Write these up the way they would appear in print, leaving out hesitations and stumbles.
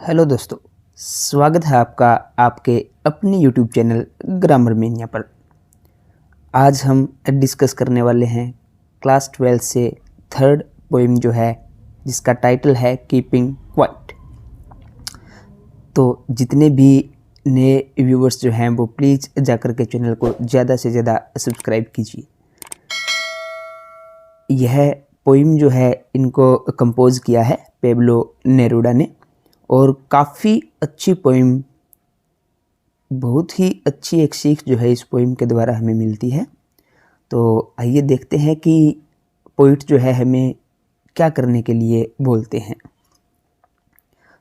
Hello दोस्तों, स्वागत है आपका आपके अपने यूट्यूब चैनल ग्रामर मेनिया पर। आज हम डिस्कस करने वाले हैं क्लास 12 से थर्ड पोइम जो है, जिसका टाइटल है कीपिंग क्वाइट। तो जितने भी नए व्यूवर्स जो हैं वो प्लीज़ जाकर के चैनल को ज़्यादा से ज़्यादा सब्सक्राइब कीजिए। यह पोइम जो है इनको कंपोज किया है पेब्लो नेरूडा ने, और काफ़ी अच्छी पोइम, बहुत ही अच्छी एक सीख जो है इस पोइम के द्वारा हमें मिलती है। तो आइए देखते हैं कि पोइट जो है हमें क्या करने के लिए बोलते हैं।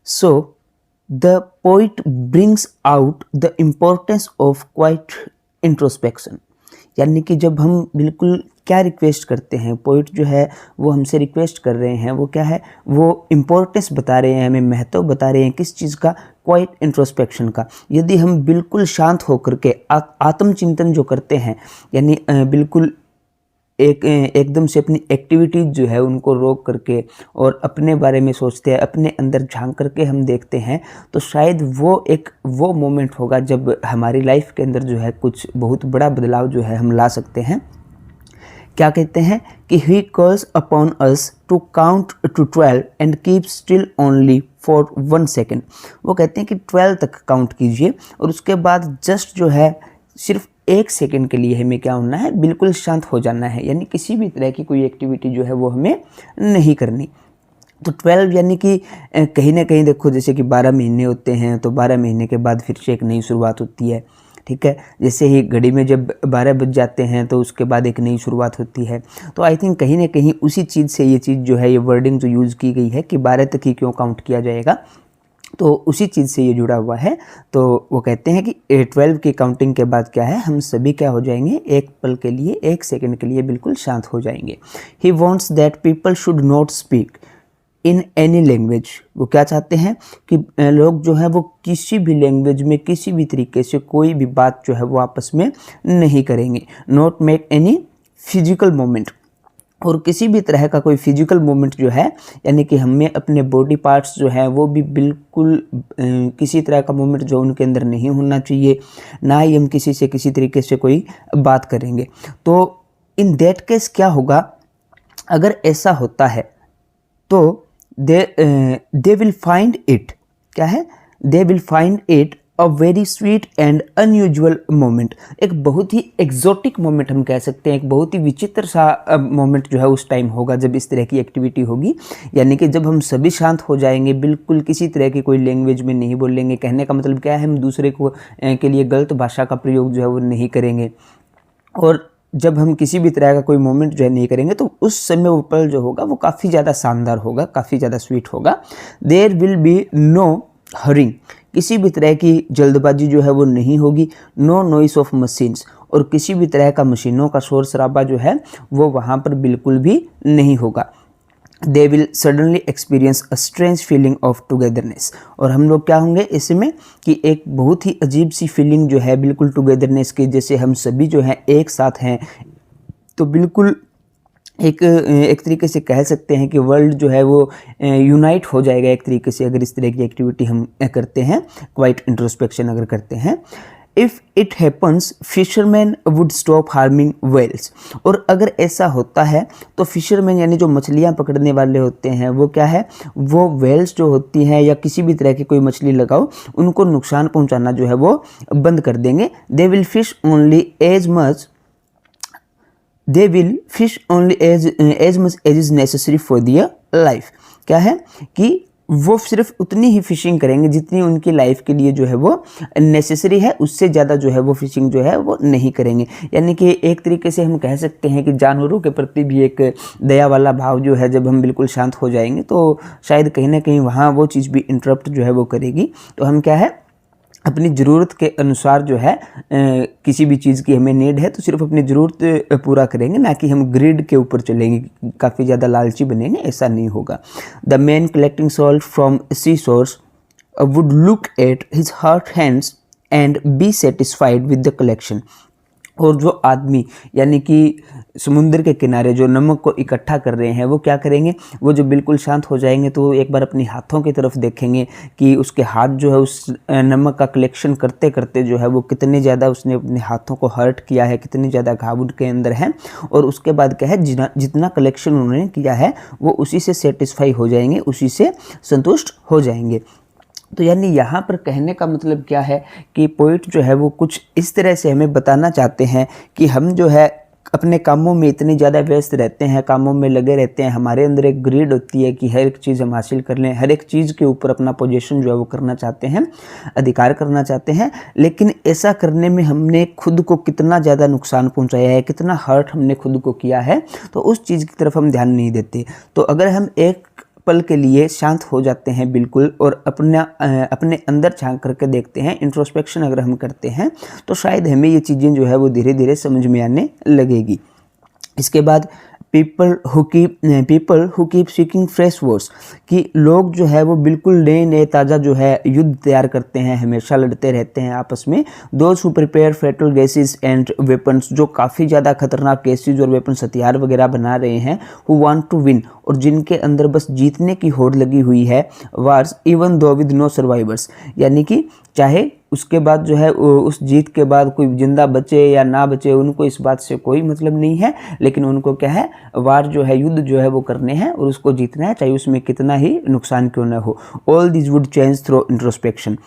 So the poet brings out the importance of quite introspection, यानी कि जब हम बिल्कुल क्या रिक्वेस्ट करते हैं, पोइट जो है वो हमसे रिक्वेस्ट कर रहे हैं, वो क्या है, वो इम्पोर्टेंस बता रहे हैं, हमें महत्व बता रहे हैं किस चीज़ का, क्वाइट इंट्रोस्पेक्शन का। यदि हम बिल्कुल शांत होकर के आत्मचिंतन जो करते हैं, यानी बिल्कुल एकदम से अपनी एक्टिविटीज़ जो है उनको रोक करके और अपने बारे में सोचते हैं, अपने अंदर झांक करके हम देखते हैं, तो शायद वो मोमेंट होगा जब हमारी लाइफ के अंदर जो है कुछ बहुत बड़ा बदलाव जो है हम ला सकते हैं। क्या कहते हैं कि he calls upon us to count to 12 and keep still only for 1 second. वो कहते हैं कि 12 तक काउंट कीजिए और उसके बाद जस्ट जो है सिर्फ 1 सेकेंड के लिए हमें क्या होना है, बिल्कुल शांत हो जाना है, यानी किसी भी तरह की कोई एक्टिविटी जो है वो हमें नहीं करनी। तो 12 यानी कि कहीं ना कहीं देखो, जैसे कि 12 महीने होते हैं, तो 12 महीने के बाद फिर से एक नई शुरुआत होती है, ठीक है। जैसे ही घड़ी में जब 12 बज जाते हैं तो उसके बाद एक नई शुरुआत होती है। तो आई थिंक कहीं ना कहीं उसी चीज़ से ये चीज़ जो है, ये वर्डिंग जो यूज़ की गई है कि 12 तक ही क्यों काउंट किया जाएगा, तो उसी चीज़ से ये जुड़ा हुआ है। तो वो कहते हैं कि 12 की काउंटिंग के बाद क्या है, हम सभी क्या हो जाएंगे, एक पल के लिए, 1 सेकेंड के लिए बिल्कुल शांत हो जाएंगे। He wants that people should not speak in any language. वो क्या चाहते हैं कि लोग जो है वो किसी भी लैंग्वेज में, किसी भी तरीके से कोई भी बात जो है वो आपस में नहीं करेंगे। Not make any physical movement, और किसी भी तरह का कोई फिजिकल मूवमेंट जो है, यानी कि हमें अपने बॉडी पार्ट्स जो है वो भी बिल्कुल किसी तरह का मूवमेंट जो उनके अंदर नहीं होना चाहिए, ना ही हम किसी से किसी तरीके से कोई बात करेंगे। तो इन दैट केस क्या होगा, अगर ऐसा होता है तो दे विल फाइंड इट, क्या है, they will find it a very sweet and unusual moment. एक बहुत ही एग्जॉटिक मोमेंट हम कह सकते हैं, एक बहुत ही विचित्र सा मोमेंट जो है उस टाइम होगा जब इस तरह की एक्टिविटी होगी। यानी कि जब हम सभी शांत हो जाएंगे, बिल्कुल किसी तरह की कोई लैंग्वेज में नहीं बोलेंगे। कहने का मतलब क्या है, हम दूसरे को के लिए गलत भाषा का प्रयोग जो है वो नहीं करेंगे, और जब हम किसी भी तरह का कोई मोमेंट जो है नहीं करेंगे, तो उस समय वो पल जो होगा वो काफ़ी ज़्यादा शानदार होगा, काफ़ी ज़्यादा स्वीट होगा। There will be no hurrying, किसी भी तरह की जल्दबाजी जो है वो नहीं होगी। नो नॉइस ऑफ मशीन्स, और किसी भी तरह का मशीनों का शोर शराबा जो है वो वहाँ पर बिल्कुल भी नहीं होगा। They will suddenly experience a strange feeling of togetherness, और हम लोग क्या होंगे इसमें कि एक बहुत ही अजीब सी फीलिंग जो है बिल्कुल टुगेदरनेस की, जैसे हम सभी जो हैं एक साथ हैं। तो बिल्कुल एक तरीके से कह सकते हैं कि वर्ल्ड जो है वो यूनाइट हो जाएगा एक तरीके से, अगर इस तरह की एक्टिविटी हम करते हैं, क्वाइट इंट्रोस्पेक्शन अगर करते हैं। If it happens fisherman would stop harming whales, और अगर ऐसा होता है तो फिशरमैन यानी जो मछलियाँ पकड़ने वाले होते हैं, वो क्या है, वो वेल्स जो होती हैं या किसी भी तरह की कोई मछली लगाओ, उनको नुकसान पहुँचाना जो है वो बंद कर देंगे। They will fish only as much as is necessary for their life. क्या है कि वो सिर्फ उतनी ही फिशिंग करेंगे जितनी उनकी लाइफ के लिए जो है वो नेसेसरी है, उससे ज़्यादा जो है वो फिशिंग जो है वो नहीं करेंगे। यानी कि एक तरीके से हम कह सकते हैं कि जानवरों के प्रति भी एक दया वाला भाव जो है, जब हम बिल्कुल शांत हो जाएंगे तो शायद कहीं ना कहीं वहाँ वो चीज़ भी इंटरप्ट जो है वो करेगी। तो हम क्या है, अपनी ज़रूरत के अनुसार जो है किसी भी चीज़ की हमें नीड है तो सिर्फ अपनी ज़रूरत पूरा करेंगे, ना कि हम ग्रिड के ऊपर चलेंगे, काफ़ी ज़्यादा लालची बनेंगे, ऐसा नहीं होगा। The man collecting salt from sea source would look at his hurt hands and be satisfied with the collection, और जो आदमी यानी कि समुद्र के किनारे जो नमक को इकट्ठा कर रहे हैं वो क्या करेंगे, वो जो बिल्कुल शांत हो जाएंगे तो एक बार अपनी हाथों की तरफ देखेंगे कि उसके हाथ जो है उस नमक का कलेक्शन करते करते जो है वो कितने ज़्यादा उसने अपने हाथों को हर्ट किया है, कितनी ज़्यादा घाव उनके अंदर है, और उसके बाद क्या है जितना कलेक्शन उन्होंने किया है वो उसी से सेटिस्फाई हो जाएंगे, उसी से संतुष्ट हो जाएंगे। तो यानी यहाँ पर कहने का मतलब क्या है कि पोइट जो है वो कुछ इस तरह से हमें बताना चाहते हैं कि हम जो है अपने कामों में इतने ज़्यादा व्यस्त रहते हैं, कामों में लगे रहते हैं, हमारे अंदर एक ग्रीड होती है कि हर एक चीज़ हम हासिल कर लें, हर एक चीज़ के ऊपर अपना पोजीशन जो है वो करना चाहते हैं, अधिकार करना चाहते हैं, लेकिन ऐसा करने में हमने खुद को कितना ज़्यादा नुकसान पहुंचाया है, कितना हर्ट हमने खुद को किया है, तो उस चीज़ की तरफ हम ध्यान नहीं देते। तो अगर हम एक पल के लिए शांत हो जाते हैं बिल्कुल और अपने अंदर झांक करके देखते हैं, इंट्रोस्पेक्शन अगर हम करते हैं, तो शायद हमें ये चीज़ें जो है वो धीरे धीरे समझ में आने लगेगी। इसके बाद people who keep seeking fresh Wars, कि लोग जो है वो बिल्कुल नए नए ताज़ा जो है युद्ध तैयार करते हैं, हमेशा लड़ते रहते हैं आपस में। Those who prepare fatal gases and weapons, जो काफ़ी ज़्यादा खतरनाक गैसेज और वेपन्स हथियार वगैरह बना रहे हैं। हु वांट टू विन, और जिनके अंदर बस जीतने की होड़ लगी हुई है। Wars even though with no survivors, यानी कि चाहे उसके बाद जो है उस जीत के बाद कोई जिंदा बचे या ना बचे, उनको इस बात से कोई मतलब नहीं है, लेकिन उनको क्या है, वार जो है, युद्ध जो है वो करने हैं और उसको जीतना है, चाहे उसमें कितना ही नुकसान क्यों ना हो। All this would change through introspection,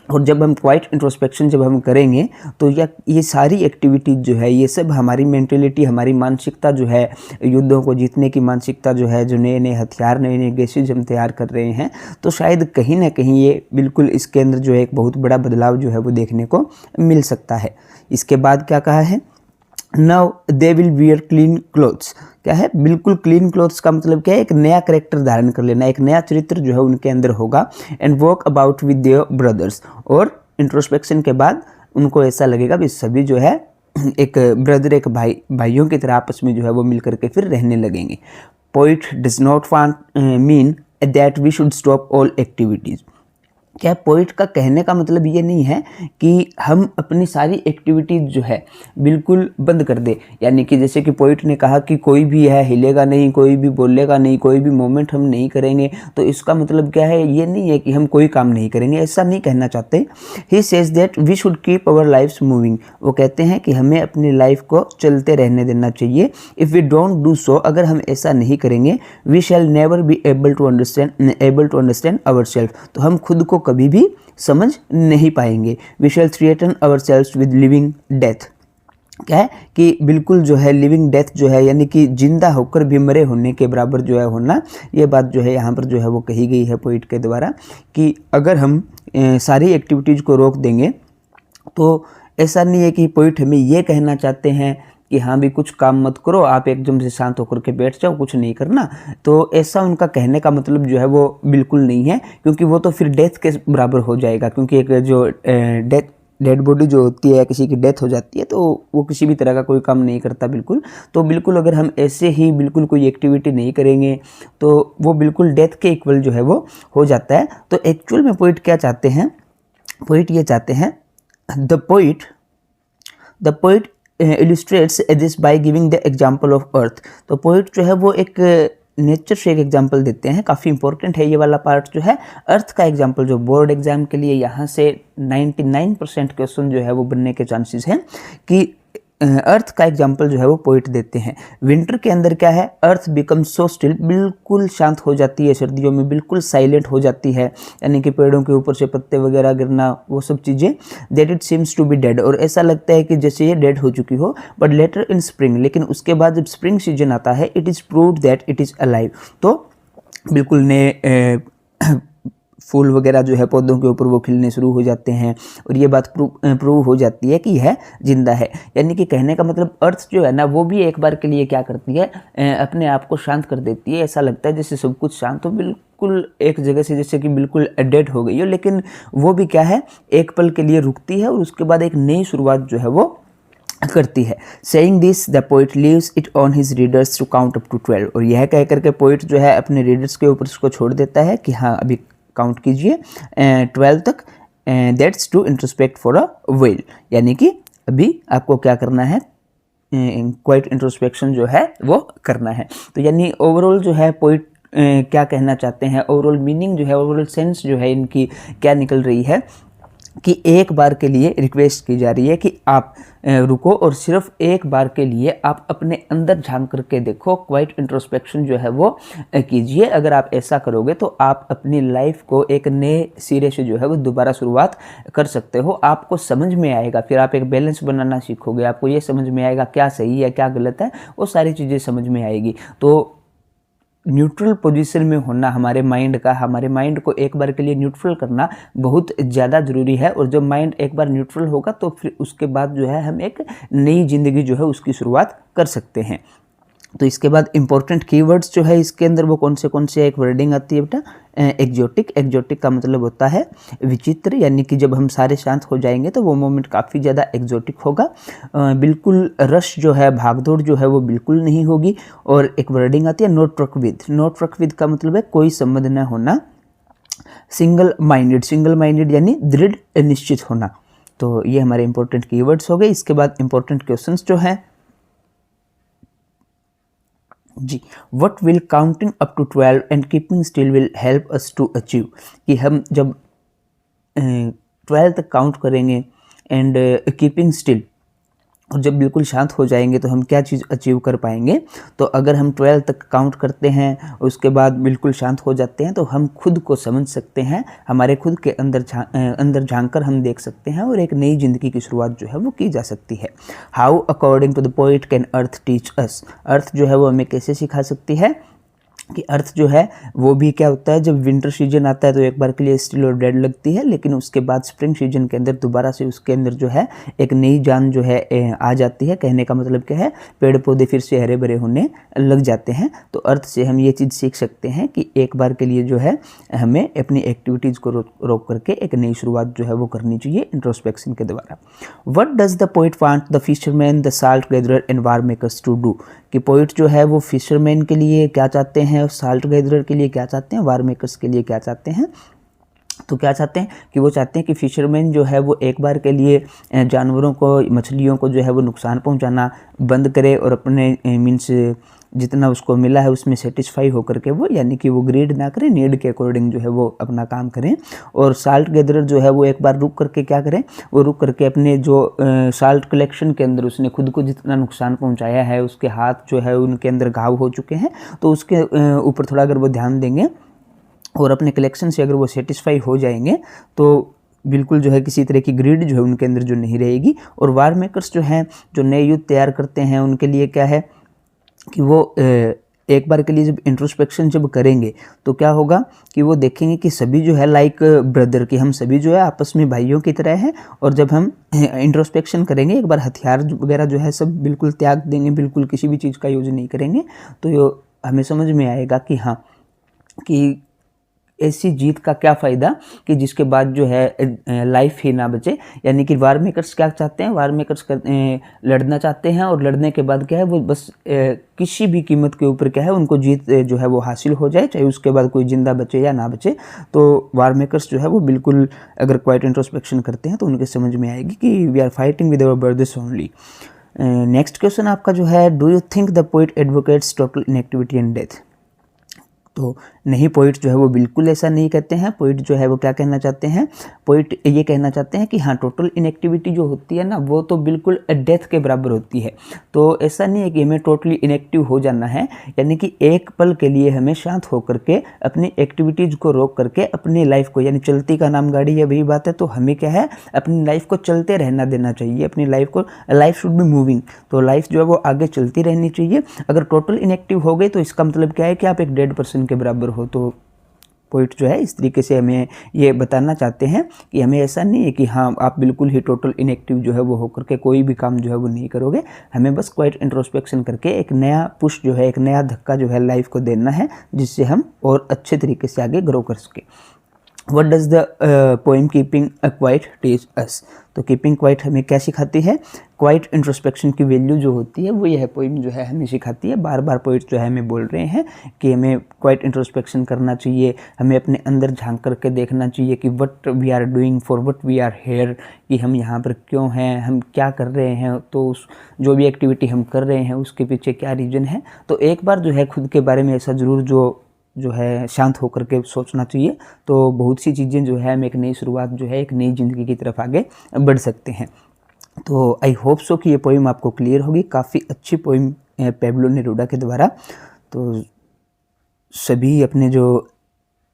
और जब हम क्वाइट इंट्रोस्पेक्शन जब हम करेंगे तो ये सारी एक्टिविटीज जो है, ये सब हमारी मेंटेलिटी, हमारी मानसिकता जो है, युद्धों को जीतने की मानसिकता जो है, जो नए नए हथियार, नए नए गैसेज हम तैयार कर रहे हैं, तो शायद कहीं ना कहीं ये बिल्कुल इसके अंदर जो है एक बहुत बड़ा बदलाव जो है वो देखने को मिल सकता है। इसके बाद क्या कहा है, now they will wear clean clothes, क्या है, बिल्कुल क्लीन क्लोथ्स का मतलब क्या है, एक नया कैरेक्टर धारण कर लेना, एक नया चरित्र जो है उनके अंदर होगा। And walk about with their brothers, और इंट्रोस्पेक्शन के बाद उनको ऐसा लगेगा भी सभी जो है एक ब्रदर, एक भाइयों की तरह आपस में जो है वो मिल करके फिर रहने लगेंगे। Poet does not mean that we should stop all activities, क्या पोइट का कहने का मतलब ये नहीं है कि हम अपनी सारी एक्टिविटीज़ जो है बिल्कुल बंद कर दे, यानी कि जैसे कि पोइट ने कहा कि कोई भी है हिलेगा नहीं, कोई भी बोलेगा नहीं, कोई भी मोमेंट हम नहीं करेंगे, तो इसका मतलब क्या है, ये नहीं है कि हम कोई काम नहीं करेंगे, ऐसा नहीं कहना चाहते। He says that we should keep our lifes moving, वो कहते हैं कि हमें अपनी लाइफ को चलते रहने देना चाहिए। If we don't do so, अगर हम ऐसा नहीं करेंगे, we shall never be able to understand ourself, तो हम खुद को कभी भी समझ नहीं पाएंगे। We shall threaten ourselves with living death, क्या है कि बिल्कुल जो है लिविंग डेथ जो है, यानी कि जिंदा होकर भी मरे होने के बराबर जो है होना, ये बात जो है यहाँ पर जो है वो कही गई है पोइट के द्वारा, कि अगर हम सारी एक्टिविटीज़ को रोक देंगे, तो ऐसा नहीं है कि पोइट हमें ये कहना चाहते हैं कि हाँ भी कुछ काम मत करो, आप एकदम से शांत होकर के बैठ जाओ, कुछ नहीं करना, तो ऐसा उनका कहने का मतलब जो है वो बिल्कुल नहीं है, क्योंकि वो तो फिर डेथ के बराबर हो जाएगा। क्योंकि एक जो डेड बॉडी जो होती है, किसी की डेथ हो जाती है, तो वो किसी भी तरह का कोई काम नहीं करता बिल्कुल। तो बिल्कुल अगर हम ऐसे ही बिल्कुल कोई एक्टिविटी नहीं करेंगे, तो वो बिल्कुल डेथ के इक्वल जो है वो हो जाता है। तो एक्चुअल में पोइट क्या चाहते हैं, पोइट ये चाहते हैं, the poet illustrates this by giving the example of earth, तो पोइट जो है वो एक नेचर से एक एग्जाम्पल देते हैं, काफ़ी इंपॉर्टेंट है ये वाला पार्ट जो है, अर्थ का एग्जाम्पल, जो बोर्ड एग्जाम के लिए यहाँ से 99% क्वेश्चन जो है वो बनने के चांसेस हैं, कि अर्थ का एग्जाम्पल जो है वो पोइट देते हैं। विंटर के अंदर क्या है, अर्थ बिकम सो स्टिल, बिल्कुल शांत हो जाती है, सर्दियों में बिल्कुल साइलेंट हो जाती है, यानी कि पेड़ों के ऊपर से पत्ते वगैरह गिरना, वो सब चीज़ें, that it seems to be dead, और ऐसा लगता है कि जैसे ये डेड हो चुकी हो। बट लेटर इन स्प्रिंग, लेकिन उसके बाद जब स्प्रिंग सीजन आता है, it is proved that it is alive, तो बिल्कुल नए फूल वगैरह जो है पौधों के ऊपर वो खिलने शुरू हो जाते हैं, और ये बात प्रूव हो जाती है कि यह जिंदा है। यानी कि कहने का मतलब अर्थ जो है ना, वो भी एक बार के लिए क्या करती है, अपने आप को शांत कर देती है। ऐसा लगता है जैसे सब कुछ शांत हो, बिल्कुल एक जगह से जैसे कि बिल्कुल डेड हो गई हो, लेकिन वो भी क्या है, एक पल के लिए रुकती है और उसके बाद एक नई शुरुआत जो है वो करती है। Saying this the poet leaves it on his readers to count up to 12, और यह कह करके पोइट जो है अपने रीडर्स के ऊपर उसको छोड़ देता है कि हाँ अभी काउंट कीजिए 12 तक, that's to introspect for a while, यानी कि अभी आपको क्या करना है, क्वाइट इंट्रोस्पेक्शन जो है वो करना है। तो यानी ओवरऑल जो है पोइट क्या कहना चाहते हैं, ओवरऑल मीनिंग जो है, ओवरऑल सेंस जो है इनकी क्या निकल रही है कि एक बार के लिए रिक्वेस्ट की जा रही है कि आप रुको और सिर्फ एक बार के लिए आप अपने अंदर झांक करके देखो, क्वाइट इंट्रोस्पेक्शन जो है वो कीजिए। अगर आप ऐसा करोगे तो आप अपनी लाइफ को एक नए सिरे से जो है वो दोबारा शुरुआत कर सकते हो। आपको समझ में आएगा, फिर आप एक बैलेंस बनाना सीखोगे, आपको ये समझ में आएगा क्या सही है क्या गलत है, वो सारी चीज़ें समझ में आएगी। तो न्यूट्रल पोजीशन में होना हमारे माइंड को एक बार के लिए न्यूट्रल करना बहुत ज़्यादा ज़रूरी है। और जब माइंड एक बार न्यूट्रल होगा तो फिर उसके बाद जो है हम एक नई ज़िंदगी जो है उसकी शुरुआत कर सकते हैं। तो इसके बाद इंपॉर्टेंट कीवर्ड्स जो है इसके अंदर वो कौन से एक वर्डिंग आती है बेटा, एग्जोटिक। एग्जोटिक का मतलब होता है विचित्र, यानी कि जब हम सारे शांत हो जाएंगे तो वो मोमेंट काफ़ी ज़्यादा एग्जोटिक होगा। बिल्कुल रश जो है, भागदौड़ जो है वो बिल्कुल नहीं होगी। और एक वर्डिंग आती है no truck with. No truck with का मतलब है कोई संबंध न होना। सिंगल माइंडेड यानी दृढ़ निश्चित होना। तो ये हमारे इंपॉर्टेंट कीवर्ड्स हो गए। इसके बाद इंपॉर्टेंट क्वेश्चंस जो है जी, what will counting up to 12 and keeping still will help us to achieve, कि हम जब 12 तक काउंट करेंगे एंड कीपिंग स्टिल, और जब बिल्कुल शांत हो जाएंगे तो हम क्या चीज़ अचीव कर पाएंगे। तो अगर हम 12 तक काउंट करते हैं उसके बाद बिल्कुल शांत हो जाते हैं तो हम खुद को समझ सकते हैं, हमारे खुद के अंदर झांक कर हम देख सकते हैं और एक नई ज़िंदगी की शुरुआत जो है वो की जा सकती है। How according to the poet can earth teach us. Earth जो है वो हमें कैसे सिखा सकती है कि अर्थ जो है वो भी क्या होता है, जब विंटर सीजन आता है तो एक बार के लिए स्टिल और डेड लगती है, लेकिन उसके बाद स्प्रिंग सीजन के अंदर दोबारा से उसके अंदर जो है एक नई जान जो है आ जाती है। कहने का मतलब क्या है, पेड़ पौधे फिर से हरे भरे होने लग जाते हैं। तो अर्थ से हम ये चीज़ सीख सकते हैं कि एक बार के लिए जो है हमें अपनी एक्टिविटीज़ को रोक करके एक नई शुरुआत जो है वो करनी चाहिए इंट्रोस्पेक्शन के द्वारा। What does the poet want the fisherman, the salt gatherer and war makers to do, कि पोइट जो है वो फिशरमैन के लिए क्या चाहते हैं, साल्ट गैदरर के लिए क्या चाहते हैं, वार मेकर्स के लिए क्या चाहते हैं। तो क्या चाहते हैं कि वो चाहते हैं कि फिशरमैन जो है वो एक बार के लिए जानवरों को, मछलियों को जो है वो नुकसान पहुंचाना बंद करे और अपने मीन्स जितना उसको मिला है उसमें सेटिस्फाई होकर के वो, यानी कि वो ग्रीड ना करें, नीड के अकॉर्डिंग जो है वो अपना काम करें। और साल्ट गैदरर जो है वो एक बार रुक करके क्या करें, वो रुक करके अपने जो साल्ट कलेक्शन के अंदर उसने खुद को जितना नुकसान पहुंचाया है, उसके हाथ जो है उनके अंदर घाव हो चुके हैं, तो उसके ऊपर थोड़ा अगर वो ध्यान देंगे और अपने कलेक्शन से अगर वो सेटिस्फाई हो जाएंगे तो बिल्कुल जो है किसी तरह की ग्रीड जो है उनके अंदर जो नहीं रहेगी। और वार मेकर्स जो हैं, जो नए युद्ध तैयार करते हैं, उनके लिए क्या है कि वो एक बार के लिए जब इंट्रोस्पेक्शन जब करेंगे तो क्या होगा कि वो देखेंगे कि सभी जो है लाइक ब्रदर, कि हम सभी जो है आपस में भाइयों की तरह हैं। और जब हम इंट्रोस्पेक्शन करेंगे, एक बार हथियार वगैरह जो है सब बिल्कुल त्याग देंगे, बिल्कुल किसी भी चीज़ का यूज नहीं करेंगे, तो हमें समझ में आएगा कि हाँ, कि ऐसी जीत का क्या फ़ायदा कि जिसके बाद जो है लाइफ ही ना बचे। यानी कि वार मेकर्स क्या चाहते हैं, वार मेकर्स लड़ना चाहते हैं और लड़ने के बाद क्या है वो बस किसी भी कीमत के ऊपर क्या है उनको जीत जो है वो हासिल हो जाए, चाहे उसके बाद कोई जिंदा बचे या ना बचे। तो वार मेकर्स जो है वो बिल्कुल अगर क्वाइट इंट्रोस्पेक्शन करते हैं तो उनके समझ में आएगी कि we are fighting with our brothers only. Next question आपका जो है, do you think the poet advocates total inactivity and death. तो नहीं, पोइट जो है वो बिल्कुल ऐसा नहीं कहते हैं। पोइट जो है वो क्या कहना चाहते हैं, पोइट ये कहना चाहते हैं कि हाँ, टोटल इनएक्टिविटी जो होती है ना वो तो बिल्कुल डेथ के बराबर होती है। तो ऐसा नहीं है कि हमें टोटली इनएक्टिव हो जाना है, यानी कि एक पल के लिए हमें शांत होकर के अपनी एक्टिविटीज़ को रोक करके अपनी लाइफ को, यानी चलती का नाम गाड़ी है, वही बात है। तो हमें क्या है अपनी लाइफ को चलते रहना देना चाहिए, अपनी लाइफ शुड बी मूविंग। तो लाइफ जो है वो आगे चलती रहनी चाहिए। अगर टोटल इनएक्टिव हो गई तो इसका मतलब क्या है कि आप एक डेड पर्सन के बराबर हो। तो पोइट जो है इस तरीके से हमें ये बताना चाहते हैं कि हमें ऐसा नहीं है कि हाँ आप बिल्कुल ही टोटल इनएक्टिव जो है वो होकर के कोई भी काम जो है वो नहीं करोगे। हमें बस क्वाइट इंट्रोस्पेक्शन करके एक नया पुश जो है, एक नया धक्का जो है लाइफ को देना है, जिससे हम और अच्छे तरीके से आगे ग्रो कर सके। What does the poem keeping quiet teach us. तो कीपिंग क्वाइट हमें क्या सिखाती है? क्वाइट इंट्रोस्पेक्शन की वैल्यू जो होती है वो यह पोएम जो है हमें सिखाती है। बार बार पोइट जो है हमें बोल रहे हैं कि हमें क्वाइट इंट्रोस्पेक्शन करना चाहिए, हमें अपने अंदर झांक करके देखना चाहिए कि what we are doing, for what we are here, कि हम यहाँ पर क्यों हैं, हम क्या कर रहे हैं, तो जो भी एक्टिविटी हम कर रहे हैं उसके पीछे क्या रीज़न है। तो एक बार जो है खुद के बारे में ऐसा ज़रूर जो है शांत होकर के सोचना चाहिए, तो बहुत सी चीज़ें जो है हम एक नई शुरुआत जो है एक नई ज़िंदगी की तरफ आगे बढ़ सकते हैं। तो आई होप सो कि ये पोइम आपको क्लियर होगी। काफ़ी अच्छी पोइम पेब्लो नेरूदा के द्वारा। तो सभी अपने जो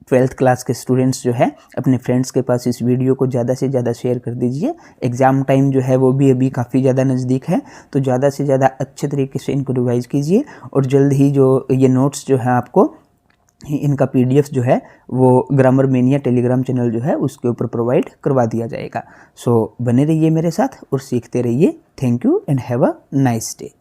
12th क्लास के स्टूडेंट्स जो है अपने फ्रेंड्स के पास इस वीडियो को ज़्यादा से ज़्यादा शेयर कर दीजिए। एग्ज़ाम टाइम जो है वो भी अभी काफ़ी ज़्यादा नज़दीक है, तो ज़्यादा से ज़्यादा अच्छे तरीके से इनको रिवाइज़ कीजिए और जल्द ही जो ये नोट्स जो है आपको इनका PDF जो है वो ग्रामर मेनिया टेलीग्राम चैनल जो है उसके ऊपर प्रोवाइड करवा दिया जाएगा। सो बने रहिए मेरे साथ और सीखते रहिए। Thank you and have a nice day.